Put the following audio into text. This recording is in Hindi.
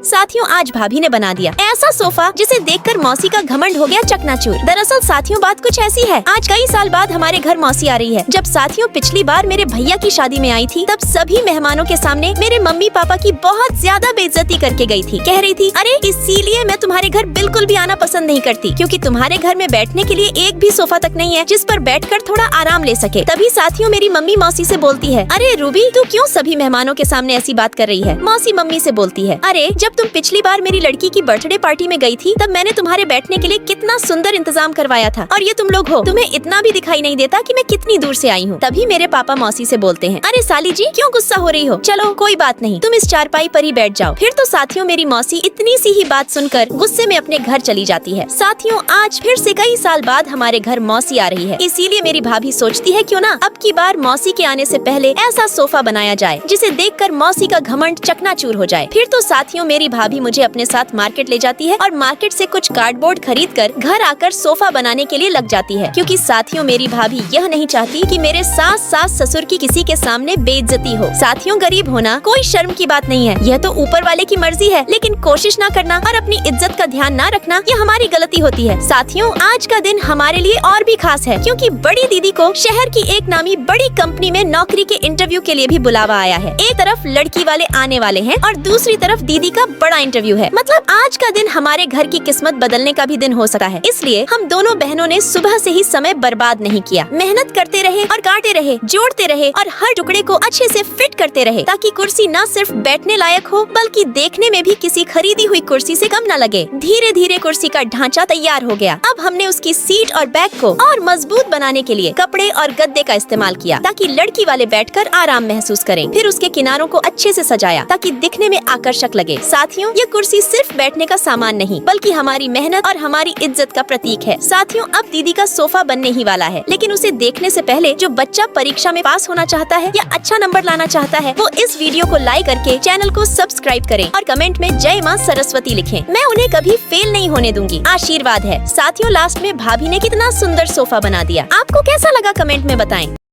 साथियों, आज भाभी ने बना दिया ऐसा सोफा जिसे देखकर मौसी का घमंड हो गया चकनाचूर। दरअसल साथियों, बात कुछ ऐसी है। आज कई साल बाद हमारे घर मौसी आ रही है। जब साथियों पिछली बार मेरे भैया की शादी में आई थी, तब सभी मेहमानों के सामने मेरे मम्मी पापा की बहुत ज्यादा बेइज्जती करके गई थी। कह रही थी, अरे इसीलिए मैं तुम्हारे घर बिल्कुल भी आना पसंद नहीं करती, क्योंकि तुम्हारे घर में बैठने के लिए एक भी सोफा तक नहीं है जिस पर बैठकर थोड़ा आराम ले सके। तभी साथियों मेरी मम्मी मौसी से बोलती है, अरे रूबी, तू क्यों सभी मेहमानों के सामने ऐसी बात कर रही है। मौसी मम्मी से बोलती है, अरे जब तुम पिछली बार मेरी लड़की की बर्थडे पार्टी में गई थी, तब मैंने तुम्हारे बैठने के लिए कितना सुंदर इंतजाम करवाया था, और ये तुम लोग हो, तुम्हें इतना भी दिखाई नहीं देता कि मैं कितनी दूर से आई हूँ। तभी मेरे पापा मौसी से बोलते हैं, अरे साली जी, क्यों गुस्सा हो रही हो, चलो कोई बात नहीं, तुम इस चारपाई पर ही बैठ जाओ। फिर तो साथियों मेरी मौसी इतनी सी ही बात सुनकर गुस्से में अपने घर चली जाती है। साथियों, आज फिर से कई साल बाद हमारे घर मौसी आ रही है, इसीलिए मेरी भाभी सोचती है, क्यों ना अब की बार मौसी के आने से पहले ऐसा सोफा बनाया जाए जिसे देखकर मौसी का घमंड चकनाचूर हो जाए। फिर तो साथियों मेरी भाभी मुझे अपने साथ मार्केट ले जाती है और मार्केट से कुछ कार्डबोर्ड खरीद कर घर आकर सोफा बनाने के लिए लग जाती है, क्योंकि साथियों मेरी भाभी यह नहीं चाहती कि मेरे सास ससुर की किसी के सामने बेइज्जती हो। साथियों, गरीब होना कोई शर्म की बात नहीं है, यह तो ऊपर वाले की मर्जी है, लेकिन कोशिश ना करना और अपनी इज्जत का ध्यान ना रखना, यह हमारी गलती होती है। साथियों, आज का दिन हमारे लिए और भी खास है, क्योंकि बड़ी दीदी को शहर की एक नामी बड़ी कंपनी में नौकरी के इंटरव्यू के लिए भी बुलावा आया है। एक तरफ लड़की वाले आने वाले हैं और दूसरी तरफ दीदी का बड़ा इंटरव्यू है। मतलब आज का दिन हमारे घर की किस्मत बदलने का भी दिन हो सकता है। इसलिए हम दोनों बहनों ने सुबह से ही समय बर्बाद नहीं किया, मेहनत करते रहे और काटते रहे, जोड़ते रहे और हर टुकड़े को अच्छे से फिट करते रहे, ताकि कुर्सी न सिर्फ बैठने लायक हो, बल्कि देखने में भी किसी खरीदी हुई कुर्सी से कम न लगे। धीरे धीरे कुर्सी का ढांचा तैयार हो गया। अब हमने उसकी सीट और बैक को और मजबूत बनाने के लिए कपड़े और गद्दे का इस्तेमाल किया, ताकि लड़की वाले बैठकर आराम महसूस करें। फिर उसके किनारों को अच्छे से सजाया ताकि दिखने में आकर्षक लगे। साथियों, ये कुर्सी सिर्फ बैठने का सामान नहीं, बल्कि हमारी मेहनत और हमारी इज्जत का प्रतीक है। साथियों, अब दीदी का सोफा बनने ही वाला है, लेकिन उसे देखने से पहले जो बच्चा परीक्षा में पास होना चाहता है या अच्छा नंबर लाना चाहता है, वो इस वीडियो को लाइक करके चैनल को सब्सक्राइब करें और कमेंट में जय माँ सरस्वती लिखें। मैं उन्हें कभी फेल नहीं होने दूंगी, आशीर्वाद है। साथियों, लास्ट में भाभी ने कितना सुंदर सोफा बना दिया। आपको कैसा लगा कमेंट में बताएं।